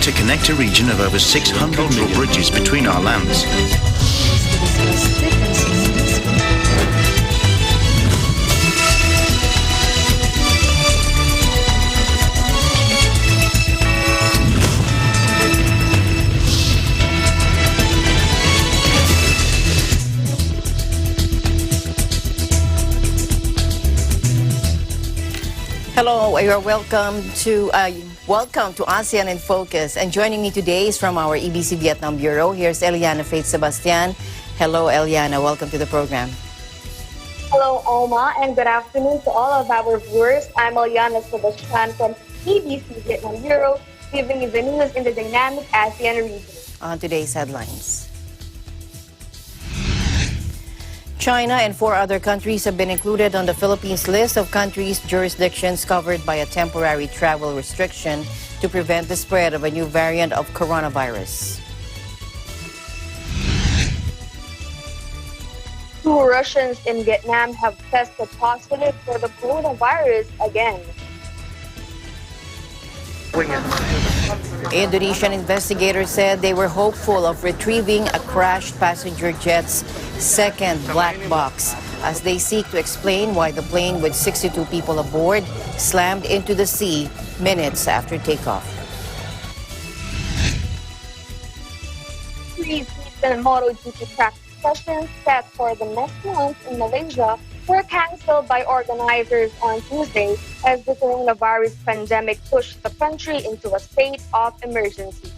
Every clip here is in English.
to connect a region of over 600 million bridges between our lands. Hello, you're welcome to ASEAN in Focus. And joining me today is from our EBC Vietnam Bureau. Here's Eliana Faith Sebastian. Hello, Eliana. Welcome to the program. Hello, Alma, and good afternoon to all of our viewers. I'm Eliana Sebastian from EBC Vietnam Bureau, giving you the news in the dynamic ASEAN region. On today's headlines. China and 4 other countries have been included on the Philippines list of countries' jurisdictions covered by a temporary travel restriction to prevent the spread of a new variant of coronavirus. 2 Russians in Vietnam have tested positive for the coronavirus again. Indonesian investigators said they were hopeful of retrieving a crashed passenger jet's second black box as they seek to explain why the plane with 62 people aboard slammed into the sea minutes after takeoff. 3 season MotoGP track sessions set for the next month in Malaysia were cancelled by organizers on Tuesday as the coronavirus pandemic pushed the country into a state of emergency.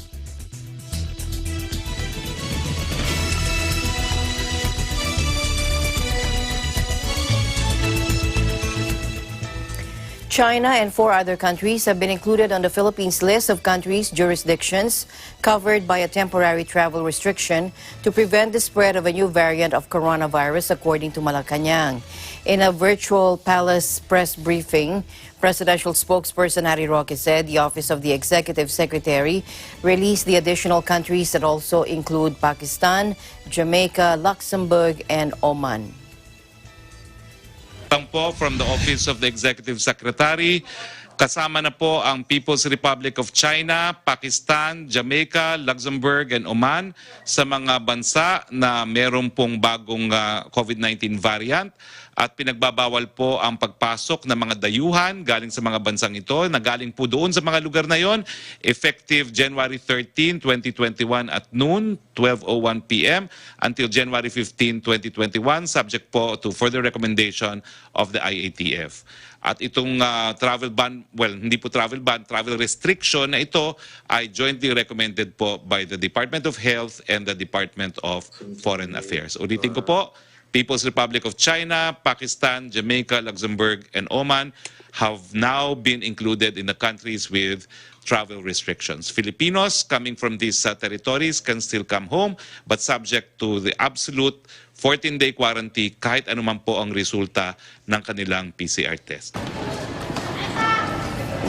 China and 4 other countries have been included on the Philippines list of countries' jurisdictions covered by a temporary travel restriction to prevent the spread of a new variant of coronavirus, according to Malacanang. In a virtual palace press briefing, presidential spokesperson Harry Roque said the Office of the Executive Secretary released the additional countries that also include Pakistan, Jamaica, Luxembourg, and Oman. Po from the Office of the Executive Secretary, kasama na po ang People's Republic of China, Pakistan, Jamaica, Luxembourg, and Oman sa mga bansa na meron pong bagong COVID-19 variant at pinagbabawal po ang pagpasok ng mga dayuhan galing sa mga bansang ito na galing po doon sa mga lugar na yon effective January 13, 2021 at noon, 12:01 p.m. until January 15, 2021 subject po to further recommendation of the IATF. At itong travel ban, well, hindi po travel ban, travel restriction na ito ay jointly recommended po by the Department of Health and the Department of Foreign Affairs. Ulitin ko po, People's Republic of China, Pakistan, Jamaica, Luxembourg, and Oman have now been included in the countries with travel restrictions. Filipinos coming from these territories can still come home, but subject to the absolute 14-day quarantine kahit anuman po ang resulta ng kanilang PCR test.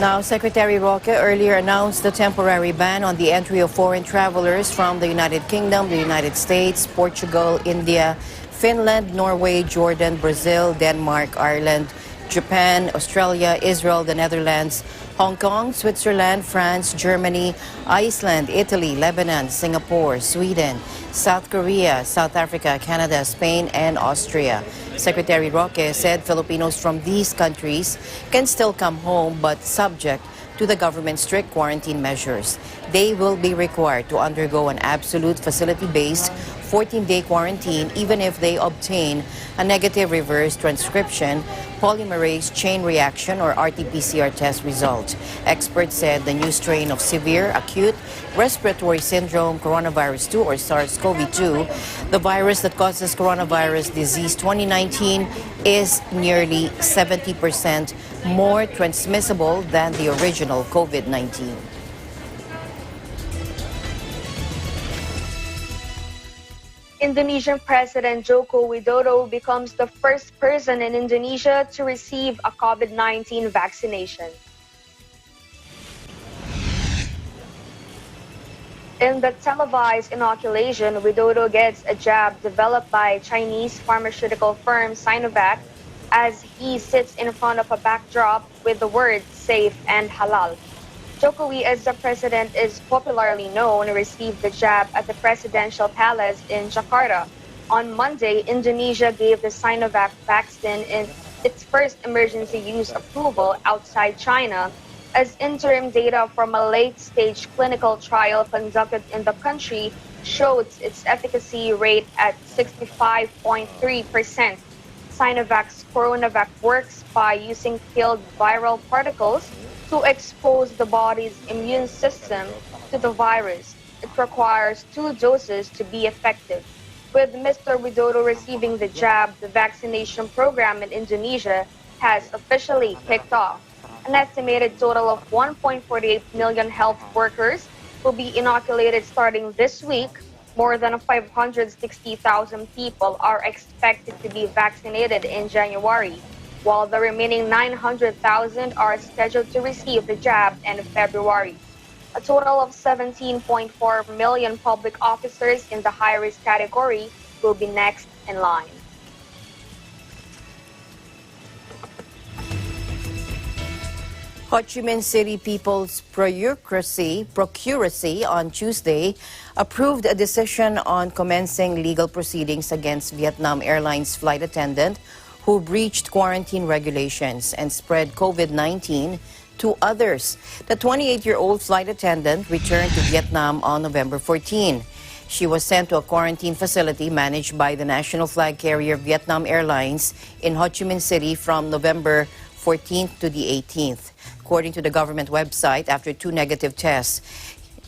Now, Secretary Roque earlier announced the temporary ban on the entry of foreign travelers from the United Kingdom, the United States, Portugal, India, Finland, Norway, Jordan, Brazil, Denmark, Ireland, Japan, Australia, Israel, the Netherlands, Hong Kong, Switzerland, France, Germany, Iceland, Italy, Lebanon, Singapore, Sweden, South Korea, South Africa, Canada, Spain, and Austria. Secretary Roque said Filipinos from these countries can still come home but subject to the government's strict quarantine measures. They will be required to undergo an absolute facility-based 14-day quarantine even if they obtain a negative reverse transcription polymerase chain reaction or RT-PCR test result. Experts said the new strain of severe acute respiratory syndrome coronavirus 2 or SARS-CoV-2, the virus that causes coronavirus disease 2019, is nearly 70% more transmissible than the original COVID-19. Indonesian President Joko Widodo becomes the first person in Indonesia to receive a COVID-19 vaccination. In the televised inoculation, Widodo gets a jab developed by Chinese pharmaceutical firm Sinovac as he sits in front of a backdrop with the words safe and halal. Jokowi, as the president is popularly known, received the jab at the presidential palace in Jakarta. On Monday, Indonesia gave the Sinovac vaccine in its first emergency use approval outside China, as interim data from a late-stage clinical trial conducted in the country showed its efficacy rate at 65.3%. Sinovac's CoronaVac works by using killed viral particles to expose the body's immune system to the virus. It requires 2 doses to be effective. With Mr. Widodo receiving the jab, the vaccination program in Indonesia has officially kicked off. An estimated total of 1.48 million health workers will be inoculated starting this week. More than 560,000 people are expected to be vaccinated in January, while the remaining 900,000 are scheduled to receive the jab in February. A total of 17.4 million public officers in the high-risk category will be next in line. Ho Chi Minh City People's Procuracy on Tuesday approved a decision on commencing legal proceedings against Vietnam Airlines flight attendant who breached quarantine regulations and spread COVID-19 to others. The 28-year-old flight attendant returned to Vietnam on November 14. She was sent to a quarantine facility managed by the national flag carrier Vietnam Airlines in Ho Chi Minh City from November 14th to the 18th. According to the government website, after 2 negative tests,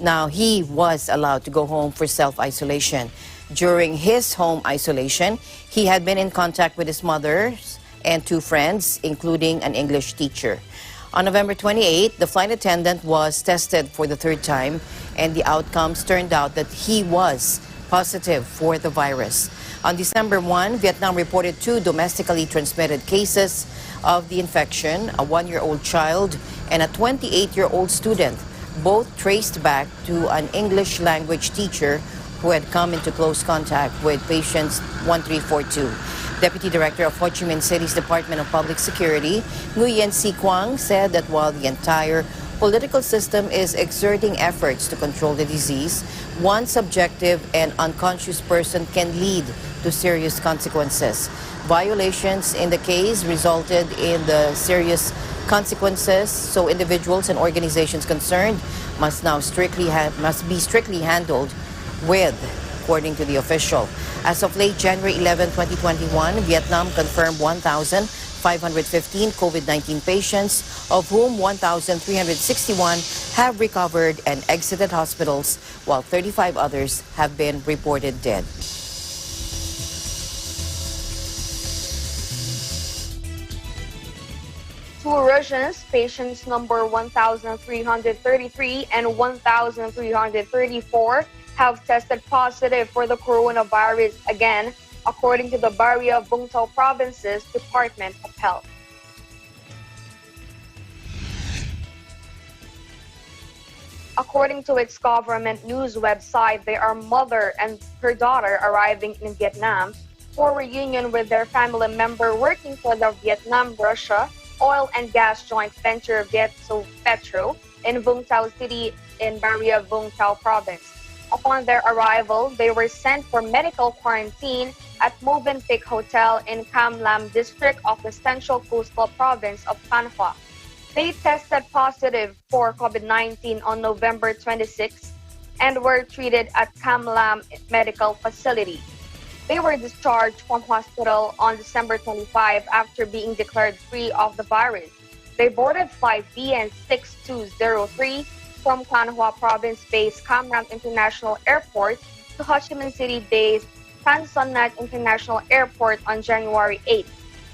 now he was allowed to go home for self-isolation. During his home isolation, he had been in contact with his mother and 2 friends, including an English teacher. On November 28, the flight attendant was tested for the 3rd time, and the outcomes turned out that he was positive for the virus. On December 1, Vietnam reported 2 domestically transmitted cases of the infection, a 1-year-old child and a 28-year-old student, both traced back to an English language teacher who had come into close contact with patients 1342. Deputy Director of Ho Chi Minh City's Department of Public Security, Nguyen Si Quang, said that while the entire political system is exerting efforts to control the disease, one subjective and unconscious person can lead to serious consequences. Violations in the case resulted in the serious consequences, so individuals and organizations concerned must now be strictly handled with, according to the official. As of late January 11, 2021, Vietnam confirmed 1,515 COVID-19 patients, of whom 1,361 have recovered and exited hospitals, while 35 others have been reported dead. Two Russians, patients number 1,333 and 1,334, have tested positive for the coronavirus again, according to the W.H.O Province's Department of Health. According to its government news website, they are mother and her daughter arriving in Vietnam for reunion with their family member working for the Vietnam-Russia oil and gas joint venture W.H.O in Vung Tau City in Vung Tau Province. Upon their arrival, they were sent for medical quarantine at Movenpick Hotel in Cam Lam district of the Central Coastal Province of Phan Hoa. They tested positive for COVID-19 on November 26 and were treated at Cam Lam Medical Facility. They were discharged from hospital on December 25 after being declared free of the virus. They boarded flight VN 6203 from Phan Hoa Province-based Cam Lam International Airport to Ho Chi Minh City-based Tan Son Nhat International Airport on January 8.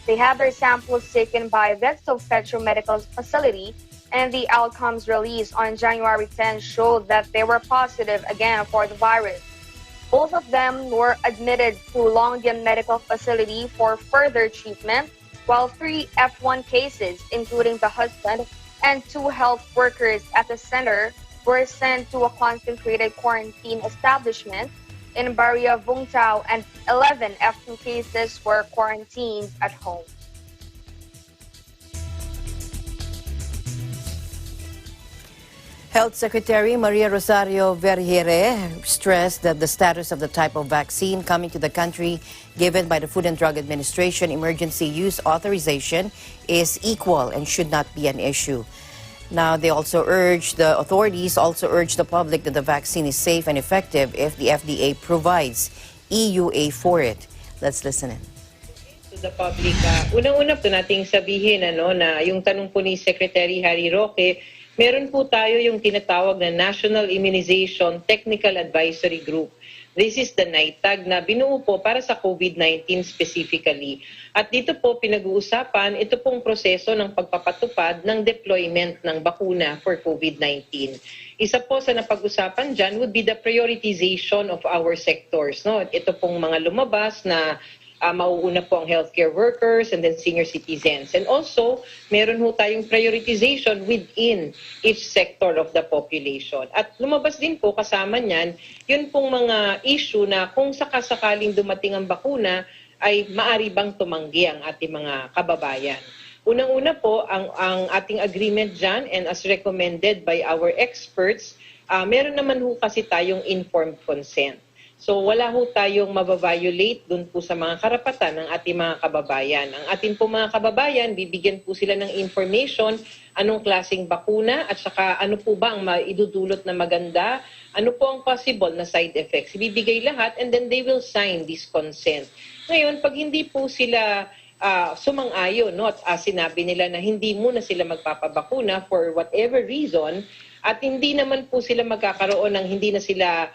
They had their samples taken by W.H.O Medical Facility, and the outcomes released on January 10 showed that they were positive again for the virus. Both of them were admitted to Long Dien Medical Facility for further treatment, while 3 F1 cases, including the husband and 2 health workers at the center, were sent to a concentrated quarantine establishment in Vung Tau, and 11 F2 cases were quarantined at home. Health Secretary Maria Rosario Vergere stressed that the status of the type of vaccine coming to the country given by the Food and Drug Administration emergency use authorization is equal and should not be an issue. Now, the authorities also urge the public that the vaccine is safe and effective if the FDA provides EUA for it. Let's listen in. To the public, unang-una po nating sabihin na yung tanong po ni Secretary Harry Roque, meron po tayo yung tinatawag na National Immunization Technical Advisory Group. This is the NITAG na binuo po para sa COVID-19 specifically. At dito po pinag-uusapan ito pong proseso ng pagpapatupad ng deployment ng bakuna for COVID-19. Isa po sa napag-usapan dyan would be the prioritization of our sectors. No? Ito pong mga lumabas na mauuna po ang healthcare workers and then senior citizens. And also, meron ho tayong prioritization within each sector of the population. At lumabas din po kasama niyan, yun pong mga issue na kung sakasakaling dumating ang bakuna, ay maari bang tumanggi ang ating mga kababayan. Unang-una po, ang ating agreement dyan, and as recommended by our experts, meron naman ho kasi tayong informed consent. So wala ho tayong mababiolate dun po sa mga karapatan ng ating mga kababayan. Ang ating po mga kababayan, bibigyan po sila ng information, anong klaseng bakuna at saka ano po ba ang maidudulot na maganda, ano po ang possible na side effects. Ibibigay lahat and then they will sign this consent. Ngayon, pag hindi po sila sumang-ayon, no, at sinabi nila na hindi muna sila magpapabakuna for whatever reason at hindi naman po sila magkakaroon ng hindi na sila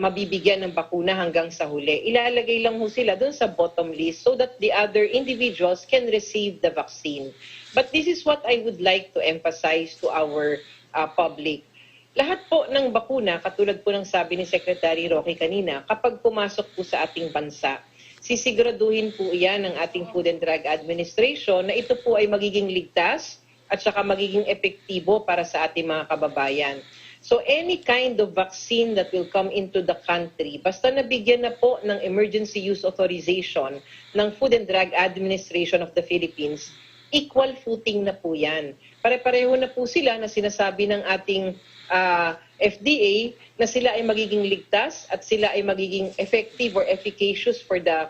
mabibigyan ng bakuna hanggang sa huli. Ilalagay lang ho sila dun sa bottom list so that the other individuals can receive the vaccine. But this is what I would like to emphasize to our public. Lahat po ng bakuna, katulad po ng sabi ni Secretary Roque kanina, kapag pumasok po sa ating bansa, sisiguraduhin po iyan ng ating Food and Drug Administration na ito po ay magiging ligtas at saka magiging epektibo para sa ating mga kababayan. So any kind of vaccine that will come into the country, basta nabigyan na po ng emergency use authorization ng Food and Drug Administration of the Philippines, equal footing na po yan. Pare-pareho na po sila na sinasabi ng ating FDA na sila ay magiging ligtas at sila ay magiging effective or efficacious for the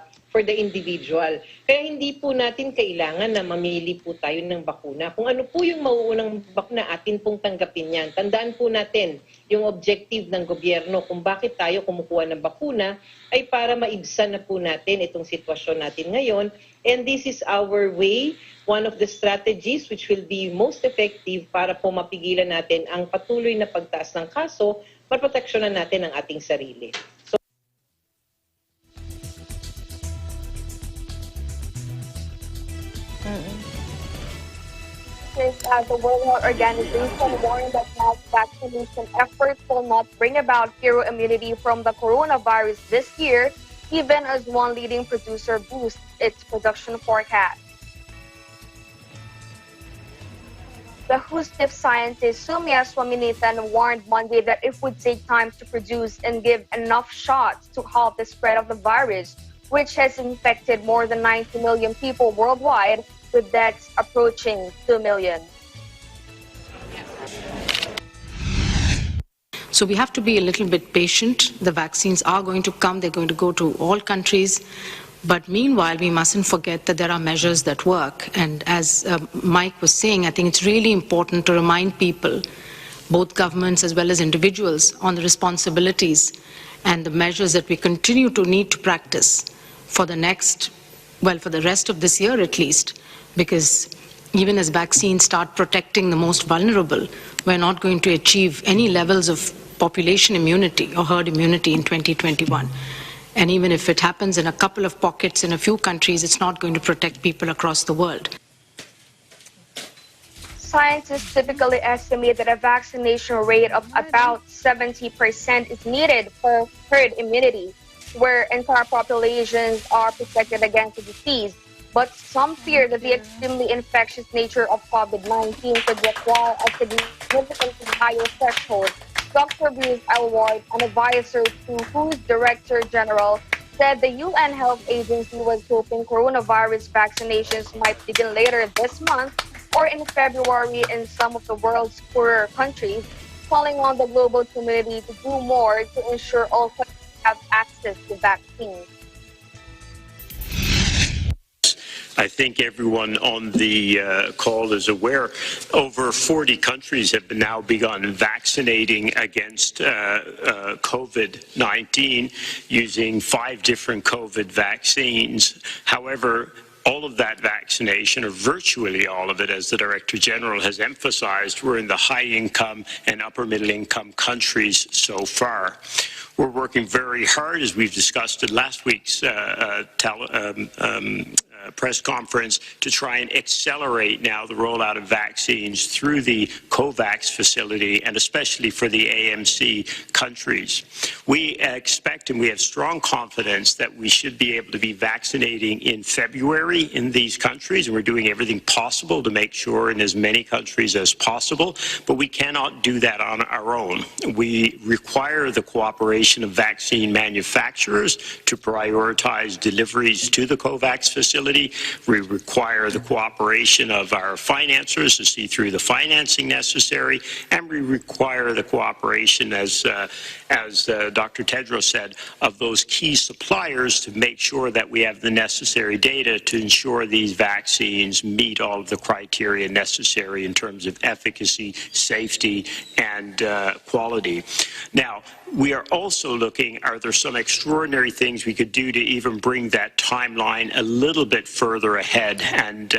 individual. Kaya hindi po natin kailangan na mamili po tayo ng bakuna. Kung ano po yung mauunang bakuna, atin pong tanggapin yan. Tandaan po natin yung objective ng gobyerno kung bakit tayo kumukuha ng bakuna ay para maibsan na po natin itong sitwasyon natin ngayon. And this is our way, one of the strategies which will be most effective para po mapigilan natin ang patuloy na pagtaas ng kaso, maproteksyonan natin ang ating sarili. So, the World Health Organization warned that mass vaccination efforts will not bring about hero immunity from the coronavirus this year, even as one leading producer boosts its production forecast. The WHO's chief scientist Soumya Swaminathan warned Monday that it would take time to produce and give enough shots to halt the spread of the virus, which has infected more than 90 million people worldwide, with deaths approaching 2 million. So we have to be a little bit patient. The vaccines are going to come. They're going to go to all countries. But meanwhile, we mustn't forget that there are measures that work. And as Mike was saying, I think it's really important to remind people, both governments as well as individuals, on the responsibilities and the measures that we continue to need to practice for the for the rest of this year at least. Because even as vaccines start protecting the most vulnerable, we're not going to achieve any levels of population immunity or herd immunity in 2021. And even if it happens in a couple of pockets in a few countries, it's not going to protect people across the world. Scientists typically estimate that a vaccination rate of about 70% is needed for herd immunity, where entire populations are protected against the disease. But some fear that the extremely infectious nature of COVID-19 could require a significantly higher threshold. Dr. Bruce Elward, an advisor to WHO's Director General, said the UN Health Agency was hoping coronavirus vaccinations might begin later this month or in February in some of the world's poorer countries. calling on the global community to do more to ensure all countries have access to vaccines. I think everyone on the call is aware, over 40 countries have now begun vaccinating against COVID-19 using 5 different COVID vaccines. However, all of that vaccination, or virtually all of it, as the Director General has emphasized, we're in the high-income and upper-middle-income countries so far. We're working very hard, as we've discussed in last week's press conference, to try and accelerate now the rollout of vaccines through the COVAX facility, and especially for the AMC countries. We expect and we have strong confidence that we should be able to be vaccinating in February in these countries, and we're doing everything possible to make sure in as many countries as possible, but we cannot do that on our own. We require the cooperation of vaccine manufacturers to prioritize deliveries to the COVAX facility. We require the cooperation of our financiers to see through the financing necessary, and we require the cooperation, as Dr. Tedros said, of those key suppliers to make sure that we have the necessary data to ensure these vaccines meet all of the criteria necessary in terms of efficacy, safety, and quality. Now, we are also looking, are there some extraordinary things we could do to even bring that timeline a little bit further ahead? And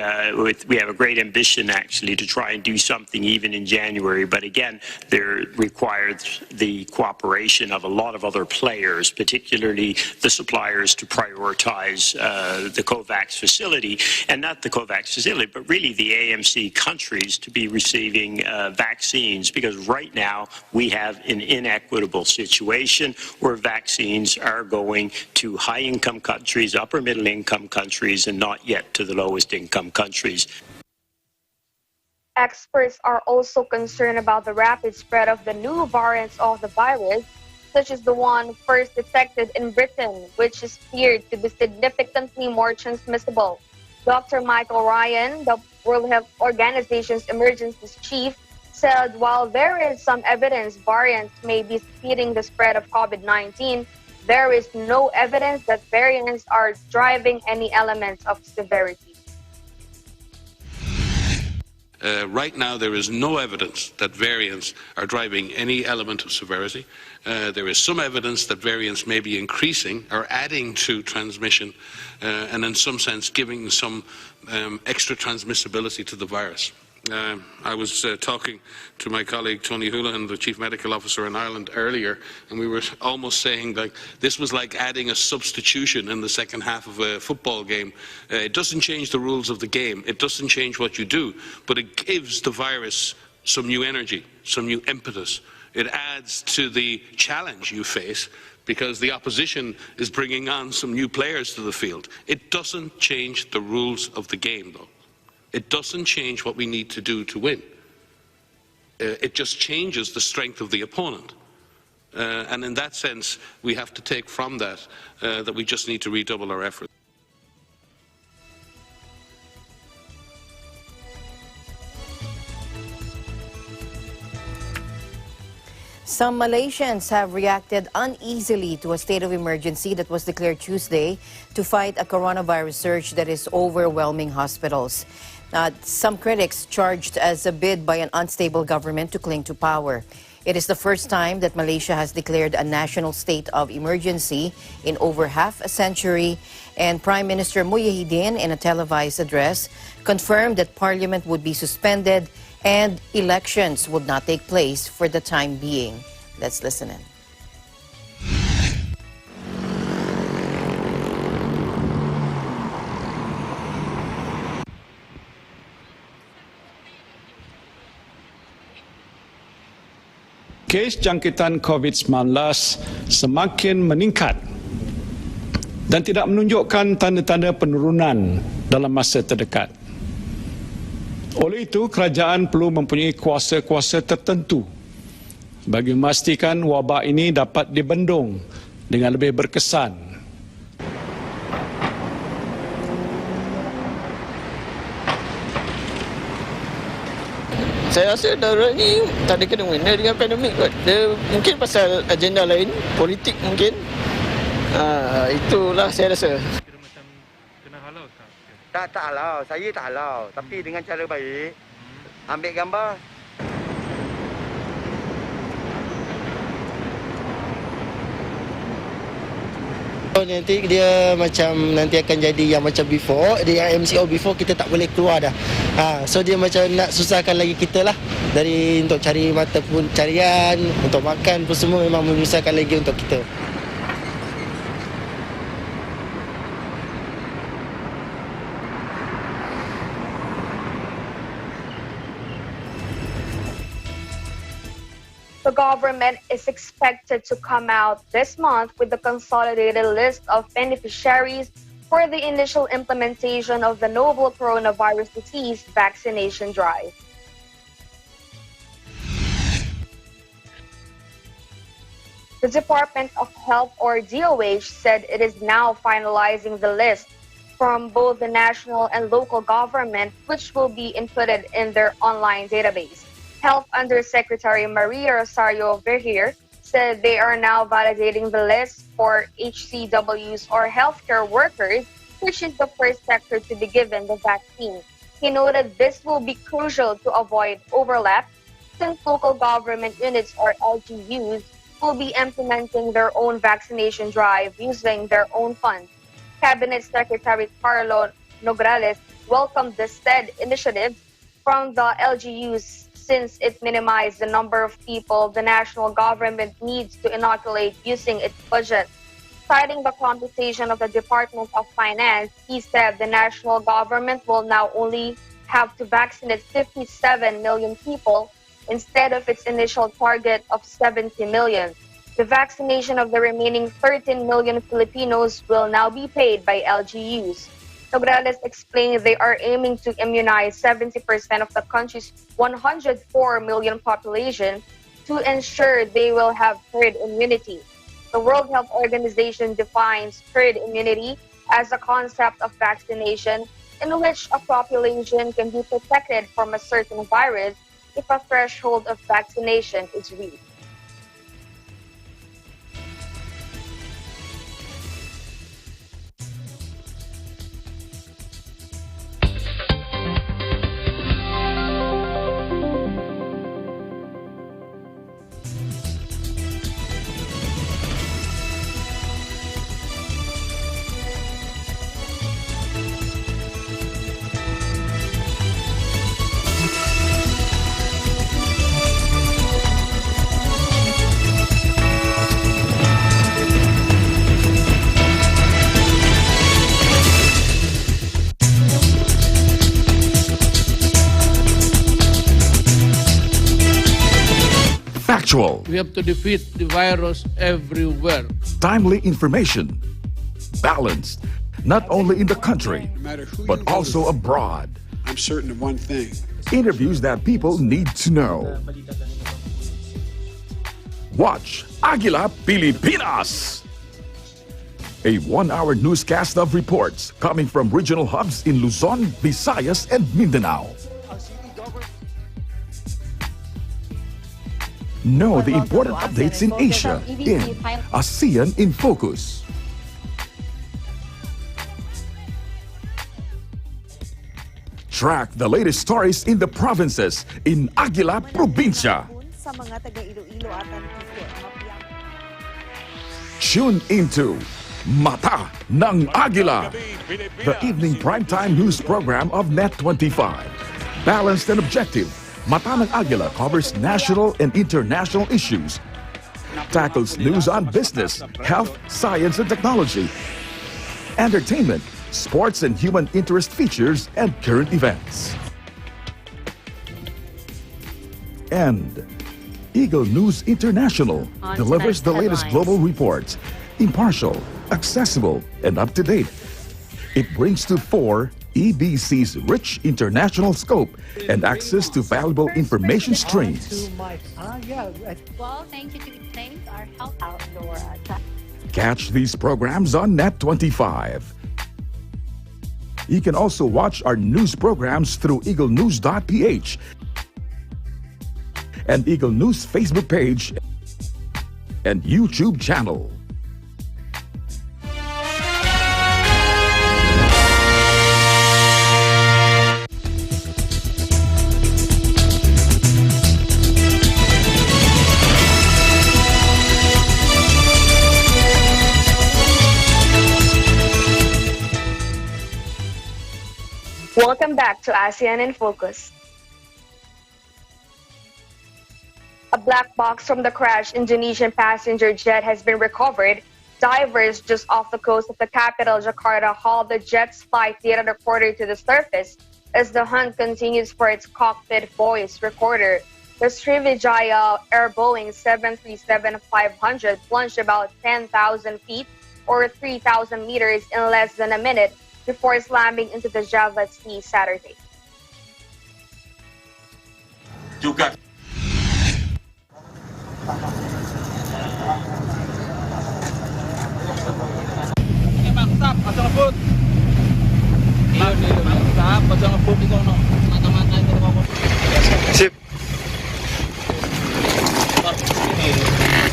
we have a great ambition, actually, to try and do something even in January. But again, there requires the cooperation of a lot of other players, particularly the suppliers, to prioritize the COVAX facility, and not the COVAX facility, but really the AMC countries to be receiving vaccines, because right now we have an inequitable situation where vaccines are going to high-income countries, upper-middle-income countries, and not yet to the lowest-income countries. Experts are also concerned about the rapid spread of the new variants of the virus, such as the one first detected in Britain, which is feared to be significantly more transmissible. Dr. Michael Ryan, the World Health Organization's emergency chief, said while there is some evidence variants may be speeding the spread of COVID-19, there is no evidence that variants are driving any elements of severity. Right now, there is no evidence that variants are driving any element of severity. There is some evidence that variants may be increasing or adding to transmission, and in some sense giving some extra transmissibility to the virus. I was talking to my colleague Tony Houlihan, the Chief Medical Officer in Ireland, earlier, and we were almost saying that this was like adding a substitution in the second half of a football game. It doesn't change the rules of the game, it doesn't change what you do, but it gives the virus some new energy, some new impetus. It adds to the challenge you face because the opposition is bringing on some new players to the field. It doesn't change the rules of the game, though. It doesn't change what we need to do to win. It just changes the strength of the opponent. And in that sense, we have to take from that that we just need to redouble our efforts. Some Malaysians have reacted uneasily to a state of emergency that was declared Tuesday to fight a coronavirus surge that is overwhelming hospitals. Some critics charged as a bid by an unstable government to cling to power. It is the first time that Malaysia has declared a national state of emergency in over half a century, and Prime Minister Muhyiddin, in a televised address, confirmed that parliament would be suspended and elections would not take place for the time being. Let's listen in. Kes jangkitan COVID-19 semakin meningkat dan tidak menunjukkan tanda-tanda penurunan dalam masa terdekat. Oleh itu, kerajaan perlu mempunyai kuasa-kuasa tertentu bagi memastikan wabak ini dapat dibendung dengan lebih berkesan. Saya rasa darurat ni tak ada kena-mena dengan pandemik kot. Dia mungkin pasal agenda lain, politik mungkin. Itulah saya rasa. Kira macam kena halau tak? Tak halau. Saya tak halau. Tapi dengan cara baik, ambil gambar. Nanti dia macam nanti akan jadi yang macam before, dia yang MCO before kita tak boleh keluar dah. So dia macam nak susahkan lagi kita lah. Dari untuk cari mata pencarian, untuk makan pun semua memang menyusahkan lagi untuk kita. The government is expected to come out this month with the consolidated list of beneficiaries for the initial implementation of the novel coronavirus disease vaccination drive. The Department of Health, or DOH, said it is now finalizing the list from both the national and local government, which will be inputted in their online database. Health Undersecretary Maria Rosario Vergir said they are now validating the list for HCWs, or healthcare workers, which is the first sector to be given the vaccine. He noted this will be crucial to avoid overlap, since local government units, or LGUs, will be implementing their own vaccination drive using their own funds. Cabinet Secretary Carlo Nograles welcomed the said initiative from the LGUs, since it minimized the number of people the national government needs to inoculate using its budget. Citing the computation of the Department of Finance, he said the national government will now only have to vaccinate 57 million people instead of its initial target of 70 million. The vaccination of the remaining 13 million Filipinos will now be paid by LGUs. Nograles explained they are aiming to immunize 70% of the country's 104 million population to ensure they will have herd immunity. The World Health Organization defines herd immunity as a concept of vaccination in which a population can be protected from a certain virus if a threshold of vaccination is reached. Factual. We have to defeat the virus everywhere. Timely information. Balanced, not only in the country, but also abroad. I'm certain of one thing. Interviews that people need to know. Watch Agila Pilipinas, a one-hour newscast of reports coming from regional hubs in Luzon, Visayas, and Mindanao. Know the important updates in Asia in ASEAN in Focus. Track the latest stories in the provinces in Agila Probinsya. Tune into Mata ng Agila, the evening primetime news program of Net25. Balanced and objective, Mata ng Agila covers national and international issues, tackles news on business, health, science and technology, entertainment, sports and human interest features, and current events. And Eagle News International delivers the latest global reports, impartial, accessible, and up-to-date. It brings to fore EBC's rich international scope and access to valuable information streams. Well, thank you to explain our help outdoor. Catch these programs on Net25. You can also watch our news programs through eaglenews.ph and Eagle News Facebook page and YouTube channel. Welcome back to ASEAN in Focus. A black box from the crashed Indonesian passenger jet has been recovered. Divers just off the coast of the capital, Jakarta, hauled the jet's flight data recorder to the surface as the hunt continues for its cockpit voice recorder. The Sriwijaya Air Boeing 737-500 plunged about 10,000 feet or 3,000 meters in less than a minute before slamming into the Java Sea Saturday. Juga Mantap, pasang ngebut. Mantap, pasang ngebut di kono. Mata-mata itu kono. Sip.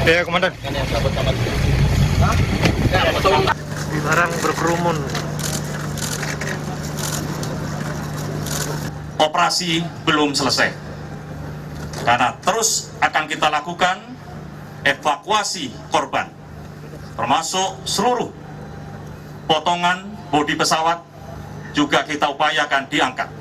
Ya, komandan. Dilarang berkerumun. operasi belum selesai. Karena terus akan kita lakukan evakuasi korban, termasuk seluruh potongan bodi pesawat juga kita upayakan diangkat.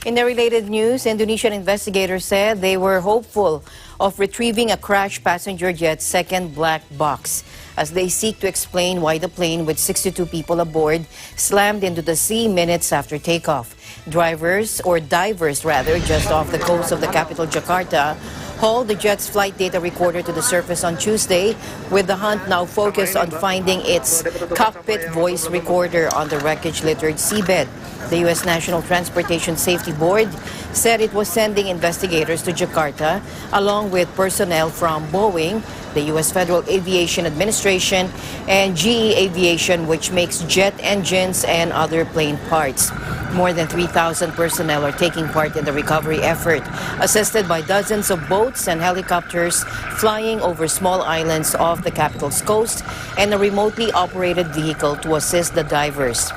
In the related news, Indonesian investigators said they were hopeful of retrieving a crashed passenger jet's second black box as they seek to explain why the plane with 62 people aboard slammed into the sea minutes after takeoff. Divers just off the coast of the capital, Jakarta, hauled the jet's flight data recorder to the surface on Tuesday, with the hunt now focused on finding its cockpit voice recorder on the wreckage-littered seabed. The U.S. National Transportation Safety Board said it was sending investigators to Jakarta along with personnel from Boeing, the U.S. Federal Aviation Administration, and GE Aviation, which makes jet engines and other plane parts. More than 3,000 personnel are taking part in the recovery effort, assisted by dozens of boats and helicopters flying over small islands off the capital's coast and a remotely operated vehicle to assist the divers.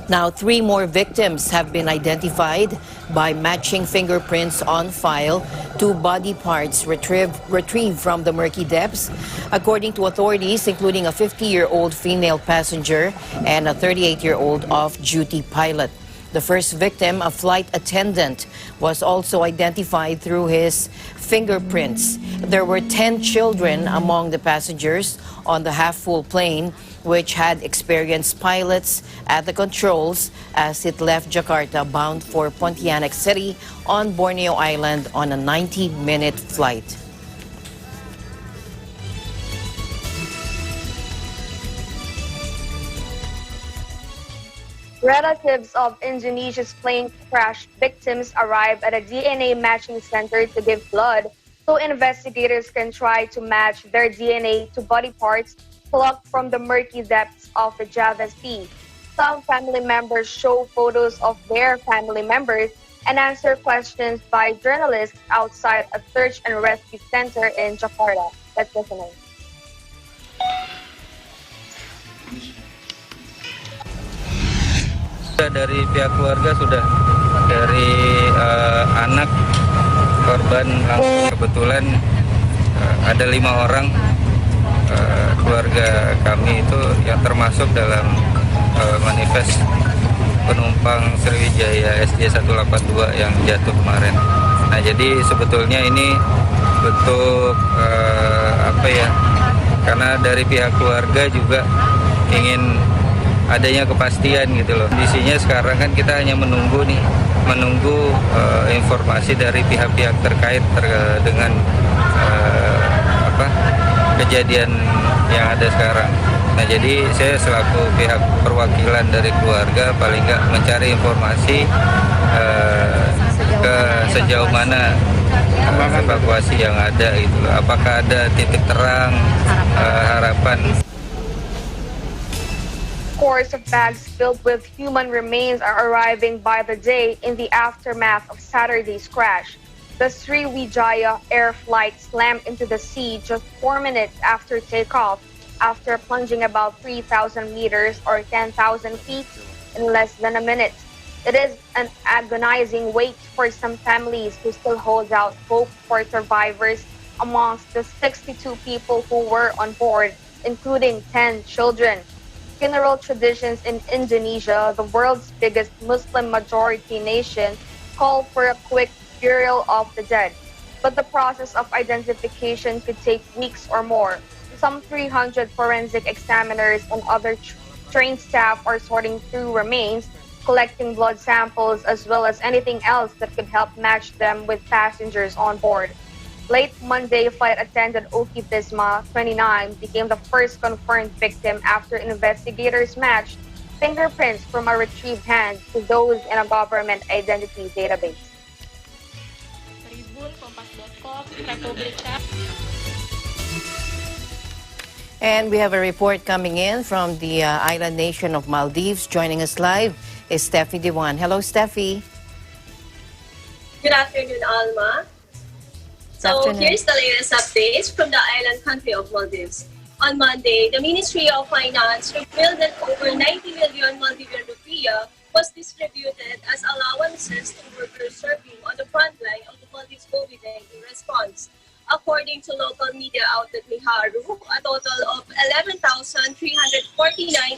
Now, 3 more victims have been identified by matching fingerprints on file to body parts retrieved from the murky depths, according to authorities, including a 50-year-old female passenger and a 38-year-old off-duty pilot. The first victim, a flight attendant, was also identified through his fingerprints. There were 10 children among the passengers on the half-full plane, which had experienced pilots at the controls as it left Jakarta bound for Pontianak City on Borneo Island on a 90-minute flight. Relatives of Indonesia's plane crash victims arrived at a DNA matching center to give blood so investigators can try to match their DNA to body parts plucked from the murky depths of the Java Sea. Some family members show photos of their family members and answer questions by journalists outside a search and rescue center in Jakarta. Let's listen in. Dari pihak keluarga sudah, dari anak korban langsung kebetulan ada 5 orang keluarga kami itu yang termasuk dalam manifest penumpang Sriwijaya SJ 182 yang jatuh kemarin. Nah, jadi sebetulnya ini bentuk karena dari pihak keluarga juga ingin adanya kepastian gitu loh. Kondisinya sekarang kan kita hanya menunggu informasi dari pihak-pihak terkait dengan kejadian yang ada sekarang. Nah, jadi saya selaku pihak perwakilan dari keluarga paling nggak mencari informasi sejauh mana evakuasi yang ada itu. Apakah ada titik terang harapan? Scores of bags filled with human remains are arriving by the day in the aftermath of Saturday's crash. The Sriwijaya air flight slammed into the sea just 4 minutes after takeoff, after plunging about 3,000 meters or 10,000 feet in less than a minute. It is an agonizing wait for some families who still hold out hope for survivors amongst the 62 people who were on board, including 10 children. Funeral traditions in Indonesia, the world's biggest Muslim-majority nation, call for a quick burial of the dead. But the process of identification could take weeks or more. Some 300 forensic examiners and other trained staff are sorting through remains, collecting blood samples, as well as anything else that could help match them with passengers on board. Late Monday, flight attendant Oki Bisma, 29, became the first confirmed victim after investigators matched fingerprints from a retrieved hand to those in a government identity database. And we have a report coming in from the island nation of Maldives. Joining us live is Steffi Diwan. Hello, Steffi. Good afternoon, Alma. So here's the latest updates from the island country of Maldives. On Monday, the Ministry of Finance revealed that over 90 million Maldivian rupiah was distributed as allowances to workers serving on the front line of the Maldives COVID-19 response. According to local media outlet Miharu, a total of 11,349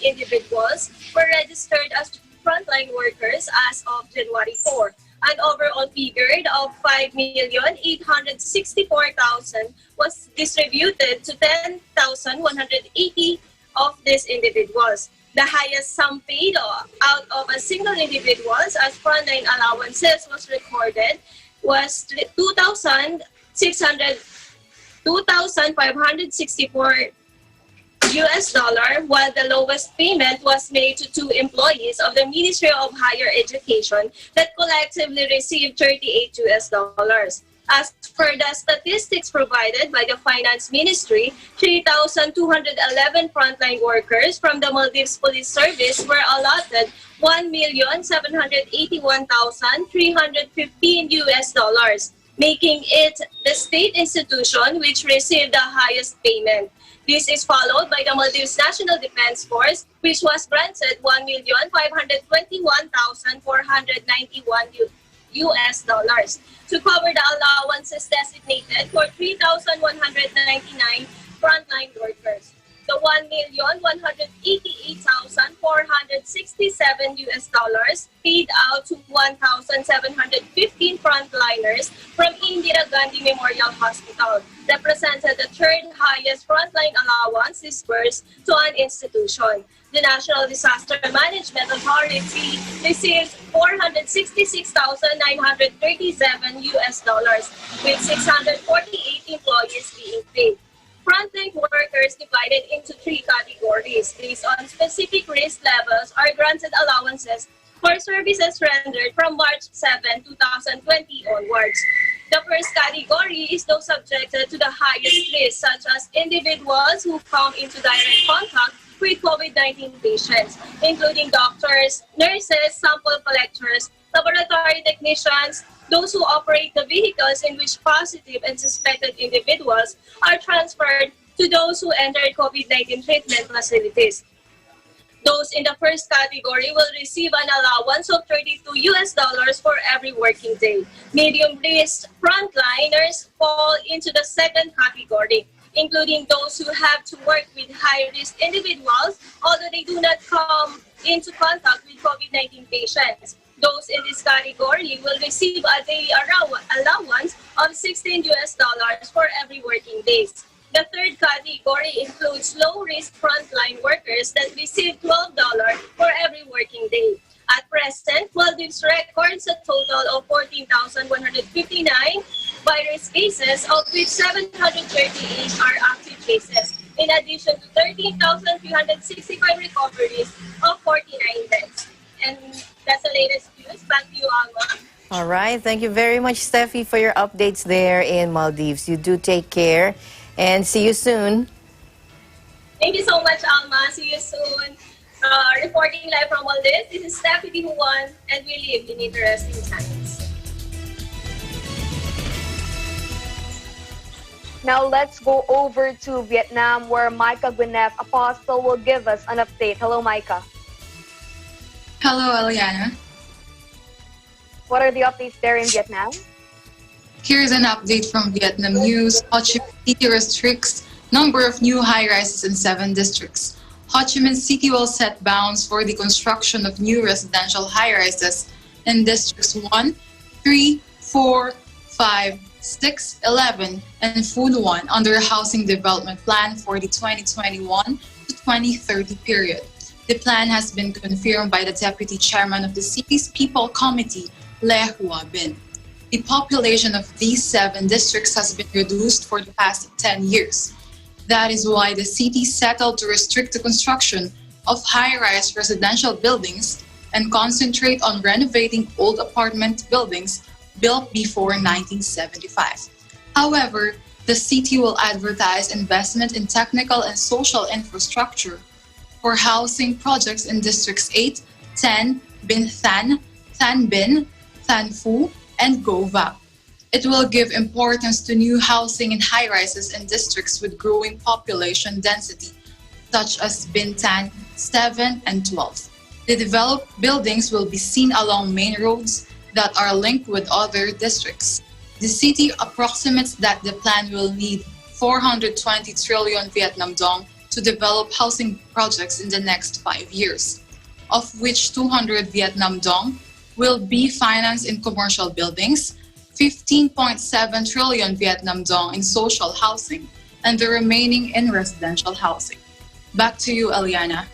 individuals were registered as frontline workers as of January 4. An overall figure of 5,864,000 was distributed to 10,180 of these individuals. The highest sum paid out of a single individual as frontline allowances was recorded was $2,564 while the lowest payment was made to 2 employees of the Ministry of Higher Education that collectively received $38. As per the statistics provided by the Finance Ministry, 3,211 frontline workers from the Maldives Police Service were allotted $1,781,315, making it the state institution which received the highest payment. This is followed by the Maldives National Defense Force, which was granted $1,521,491 to cover the allowances designated for 3,199 frontline workers. The $1,188,467 paid out to 1,715 frontliners from Indira Gandhi Memorial Hospital represented the third highest frontline allowance disbursed to an institution. The National Disaster Management Authority received $466,937 with 648 employees being paid. Frontline workers divided into 3 categories based on specific risk levels are granted allowances for services rendered from March 7, 2020 onwards. The first category is those subjected to the highest risk, such as individuals who come into direct contact with COVID-19 patients, including doctors, nurses, sample collectors, laboratory technicians, those who operate the vehicles in which positive and suspected individuals are transferred to those who entered COVID-19 treatment facilities. Those in the first category will receive an allowance of $32 for every working day. Medium risk frontliners fall into the second category, including those who have to work with high-risk individuals, although they do not come into contact with COVID-19 patients. Those in this category will receive a daily allowance of $16 for every working day. The third category includes low-risk frontline workers that receive $12 for every working day. At present, Maldives records a total of 14,159 virus cases, of which 738 are active cases, in addition to 13,365 recoveries of 49 deaths. And that's the latest news. Back to you, Alma. All right. Thank you very much, Steffi, for your updates there in Maldives. You do take care and see you soon. Thank you so much, Alma. See you soon. Reporting live from Maldives, this is Steffi Dihuan, and we live in interesting times. Now let's go over to Vietnam, where Micah Gwyneth Apostle will give us an update. Hello, Micah. Hello, Eliana. What are the updates there in Vietnam? Here's an update from Vietnam News. Ho Chi Minh City restricts number of new high-rises in 7 districts. Ho Chi Minh City will set bounds for the construction of new residential high-rises in districts 1, 3, 4, 5, 6, 11, and Phu One under a housing development plan for the 2021 to 2030 period. The plan has been confirmed by the Deputy Chairman of the city's People Committee, W.H.O. The population of these 7 districts has been reduced for the past 10 years. That is why the city settled to restrict the construction of high-rise residential buildings and concentrate on renovating old apartment buildings built before 1975. However, the city will advertise investment in technical and social infrastructure for housing projects in districts 8, 10, Binh Thanh, Thanh Binh, Thanh Phu, and Go Vap. It will give importance to new housing and high-rises in districts with growing population density, such as Binh Thanh, 7, and 12. The developed buildings will be seen along main roads that are linked with other districts. The city approximates that the plan will need 420 trillion Vietnam dong to develop housing projects in the next 5 years, of which 200 Vietnam dong will be financed in commercial buildings, 15.7 trillion Vietnam dong in social housing, and the remaining in residential housing. Back to you, Eliana.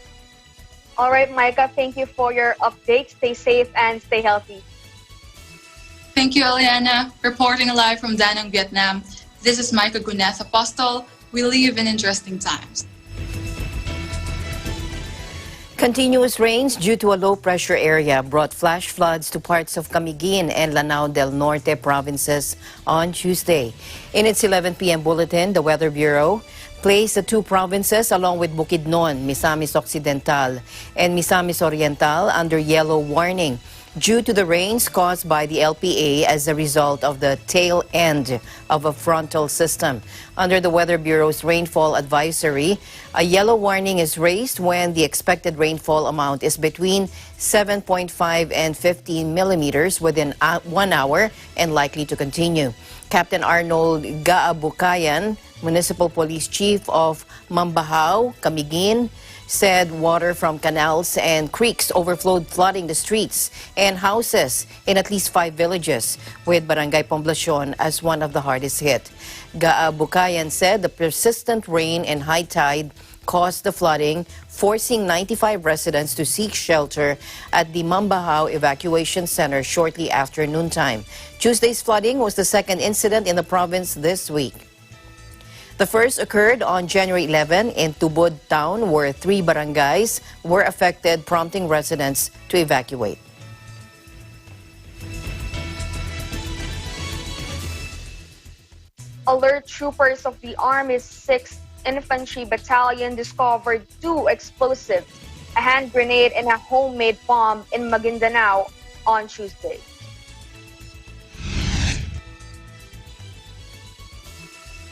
All right, Micah, thank you for your update. Stay safe and stay healthy. Thank you, Eliana. Reporting live from Da Nang, Vietnam. This is Micah Gwyneth Apostle. We live in interesting times. Continuous rains due to a low-pressure area brought flash floods to parts of Camiguin and Lanao del Norte provinces on Tuesday. In its 11 p.m. bulletin, the Weather Bureau placed the 2 provinces along with Bukidnon, Misamis Occidental, and Misamis Oriental under yellow warning due to the rains caused by the LPA as a result of the tail end of a frontal system. Under the Weather Bureau's rainfall advisory, a yellow warning is raised when the expected rainfall amount is between 7.5 and 15 millimeters within 1 hour and likely to continue. Captain Arnold Gaabukayan, Municipal Police Chief of Mambahao, Camiguin, said water from canals and creeks overflowed, flooding the streets and houses in at least 5 villages, with Barangay Poblacion as one of the hardest hit. Gaabukayan said the persistent rain and high tide caused the flooding, forcing 95 residents to seek shelter at the Mambahao Evacuation Center shortly after noontime. Tuesday's flooding was the 2nd incident in the province this week. The first occurred on January 11 in Tubod town, where 3 barangays were affected, prompting residents to evacuate. Alert troopers of the Army's 6th Infantry Battalion discovered 2 explosives, a hand grenade and a homemade bomb in Maguindanao on Tuesday.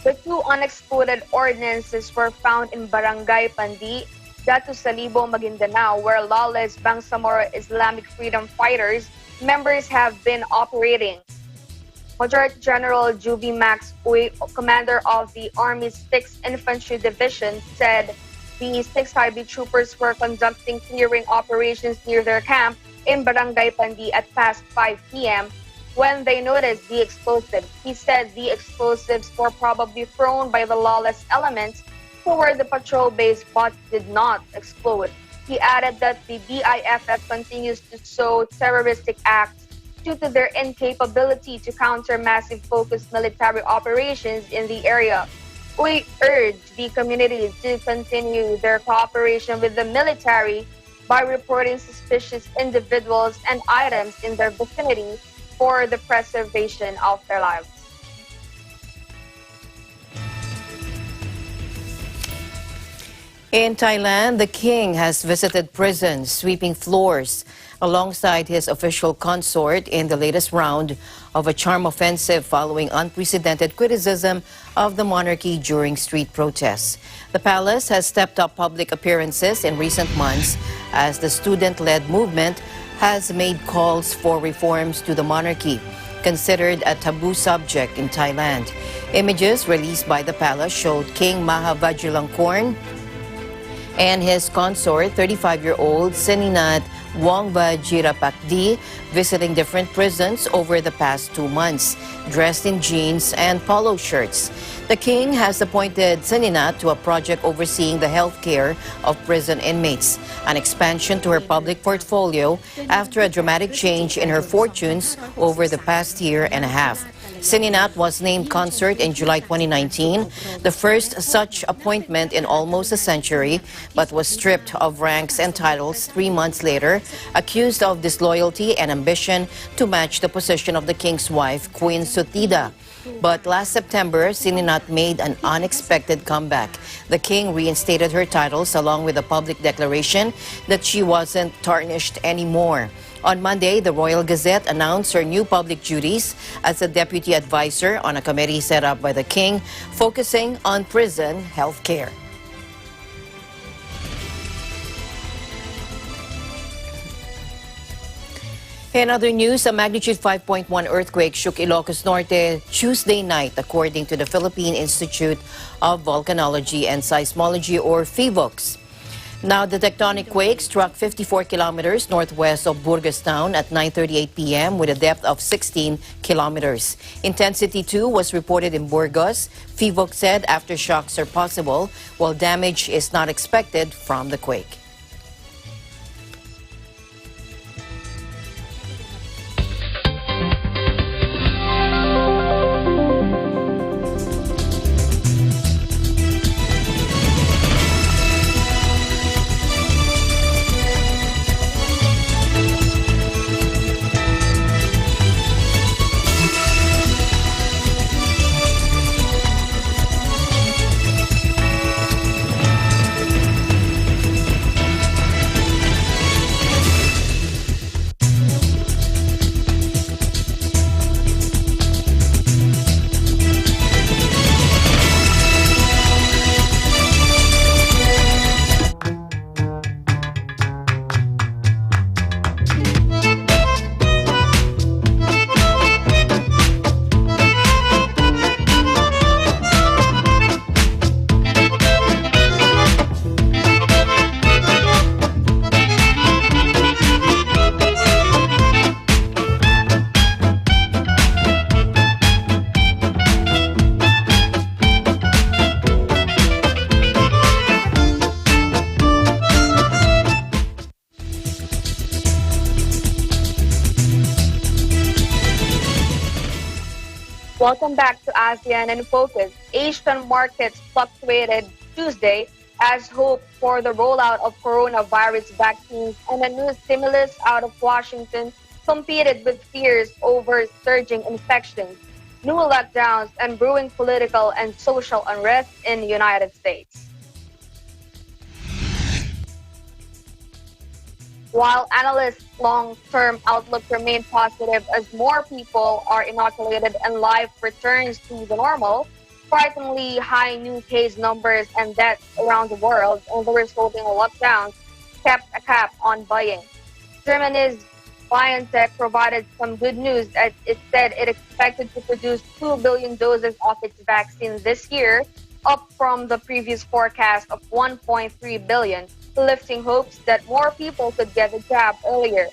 The 2 unexploded ordnances were found in Barangay Pandi, Datu Salibo, Maguindanao, where lawless Bangsamoro Islamic Freedom Fighters members have been operating. Major General Juvi Max Uy, commander of the Army's 6th Infantry Division, said the 6 IB troopers were conducting clearing operations near their camp in Barangay Pandi at past 5 p.m. when they noticed the explosives. He said the explosives were probably thrown by the lawless elements who were the patrol base but did not explode. He added that the DIFF continues to sow terroristic acts due to their incapability to counter massive focused military operations in the area. We urge the community to continue their cooperation with the military by reporting suspicious individuals and items in their vicinity for the preservation of their lives. In Thailand, the king has visited prisons, sweeping floors alongside his official consort in the latest round of a charm offensive following unprecedented criticism of the monarchy during street protests. The palace has stepped up public appearances in recent months as the student-led movement has made calls for reforms to the monarchy, considered a taboo subject in Thailand. Images released by the palace showed King Maha Vajiralongkorn and his consort, 35-year-old Seninat Wongvajirapakdi, visiting different prisons over the past 2 months, dressed in jeans and polo shirts. The king has appointed Seninat to a project overseeing the health care of prison inmates, an expansion to her public portfolio after a dramatic change in her fortunes over the past year and a half. Seninat was named consort in July 2019, the first such appointment in almost a century, but was stripped of ranks and titles 3 months later, accused of disloyalty and ambition to match the position of the king's wife, Queen Sutida. But last September, Seninat made an unexpected comeback. The king reinstated her titles along with a public declaration that she wasn't tarnished anymore. On Monday, the Royal Gazette announced her new public duties as a deputy advisor on a committee set up by the king focusing on prison health care. In other news, a magnitude 5.1 earthquake shook Ilocos Norte Tuesday night, according to the Philippine Institute of Volcanology and Seismology, or PHIVOLCS. Now, the tectonic quake struck 54 kilometers northwest of Burgas town at 9:38 p.m. with a depth of 16 kilometers. Intensity 2 was reported in Burgas. PHIVOLCS said aftershocks are possible, while damage is not expected from the quake. Welcome back to ASEAN in Focus. Asian markets fluctuated Tuesday as hope for the rollout of coronavirus vaccines and a new stimulus out of Washington competed with fears over surging infections, new lockdowns, and brewing political and social unrest in the United States. While analysts' long-term outlook remained positive as more people are inoculated and life returns to the normal, frighteningly high new case numbers and deaths around the world and the resulting lockdowns kept a cap on buying. Germany's BioNTech provided some good news as it said it expected to produce 2 billion doses of its vaccine this year, up from the previous forecast of 1.3 billion, lifting hopes that more people could get the jab earlier.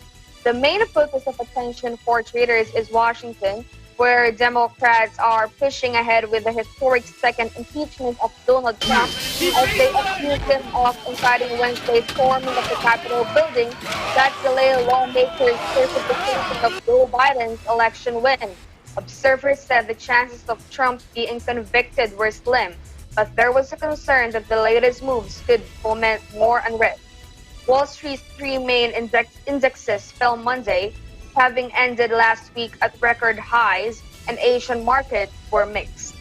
The main focus of attention for traders is Washington, where Democrats are pushing ahead with the historic second impeachment of Donald Trump as they accuse him of inciting Wednesday's storming of the Capitol building that delayed lawmakers' certification of Joe Biden's election win. Observers said the chances of Trump being convicted were slim, but there was a concern that the latest moves could foment more unrest. Wall Street's three main indexes fell Monday, having ended last week at record highs, and Asian markets were mixed.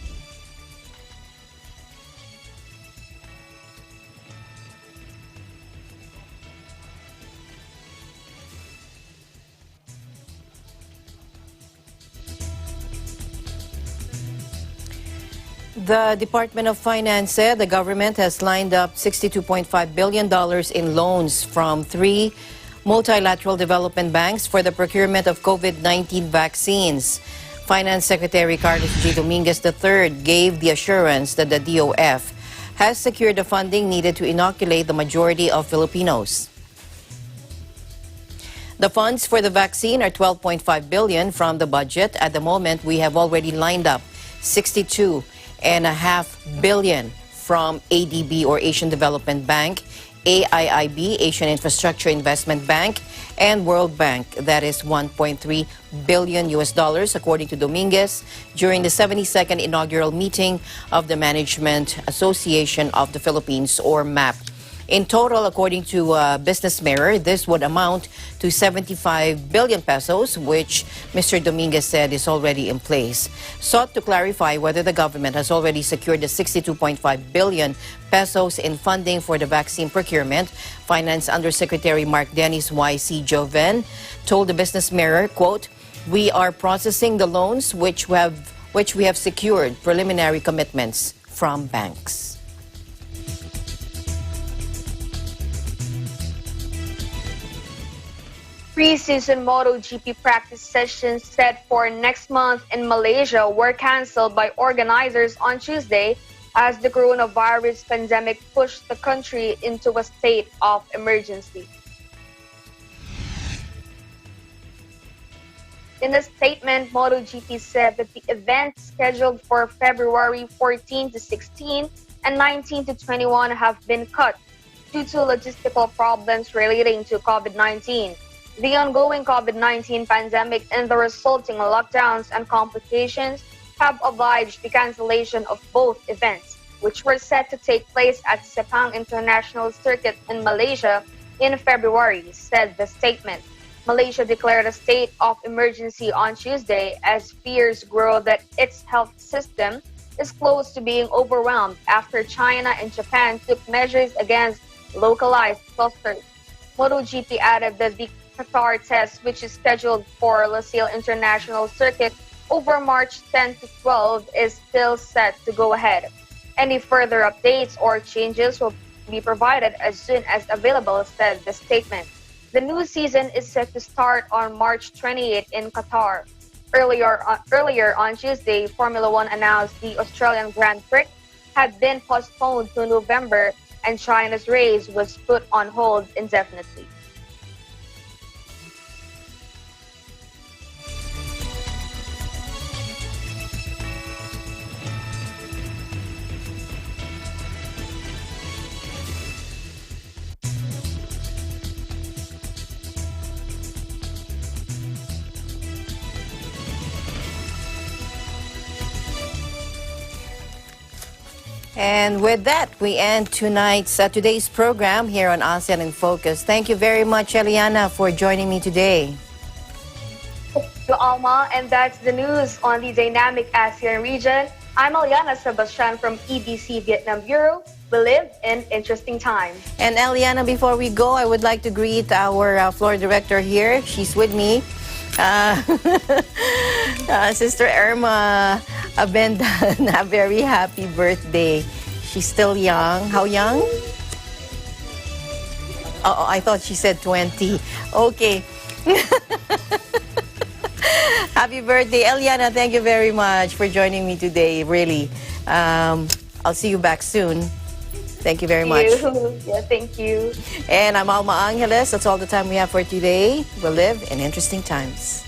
The Department of Finance said the government has lined up $62.5 billion in loans from 3 multilateral development banks for the procurement of COVID-19 vaccines. Finance Secretary Carlos G. Dominguez III gave the assurance that the DOF has secured the funding needed to inoculate the majority of Filipinos. The funds for the vaccine are $12.5 billion from the budget. At the moment, we have already lined up $62.5 billion from ADB or Asian Development Bank, AIIB, Asian Infrastructure Investment Bank, and World Bank. That is $1.3 billion according to Dominguez during the 72nd inaugural meeting of the Management Association of the Philippines, or MAP. In total, according to Business Mirror, this would amount to 75 billion pesos, which Mr. Dominguez said is already in place. Sought to clarify whether the government has already secured the 62.5 billion pesos in funding for the vaccine procurement, Finance Undersecretary Mark Dennis Y.C. Joven told the Business Mirror, quote, "We are processing the loans which we have secured preliminary commitments from banks." Pre-season MotoGP practice sessions set for next month in Malaysia were canceled by organizers on Tuesday as the coronavirus pandemic pushed the country into a state of emergency. In a statement, MotoGP said that the events scheduled for February 14 to 16 and 19 to 21 have been cut due to logistical problems relating to COVID-19. The ongoing COVID-19 pandemic and the resulting lockdowns and complications have obliged the cancellation of both events, which were set to take place at Sepang International Circuit in Malaysia in February, said the statement. Malaysia declared a state of emergency on Tuesday as fears grow that its health system is close to being overwhelmed after China and Japan took measures against localized clusters. MotoGP added that the Qatar test, which is scheduled for Lusail International Circuit over March 10 to 12, is still set to go ahead. Any further updates or changes will be provided as soon as available, said the statement. The new season is set to start on March 28 in Qatar. Earlier on Tuesday, Formula One announced the Australian Grand Prix had been postponed to November and China's race was put on hold indefinitely. And with that, we end today's program here on ASEAN in Focus. Thank you very much, Eliana, for joining me today. Thank you, Alma, and that's the news on the dynamic ASEAN region. I'm Eliana Sebastian from EBC Vietnam Bureau. We live in interesting times. And Eliana, before we go, I would like to greet our floor director here. She's with me. Sister Irma Abendan, a very happy birthday. She's still young. How young? Oh, I thought she said 20. Okay. Happy birthday, Eliana. Thank you very much for joining me today. Really. I'll see you back soon. Thank you very much. Yeah, thank you. And I'm Alma Angeles. That's all the time we have for today. We'll live in interesting times.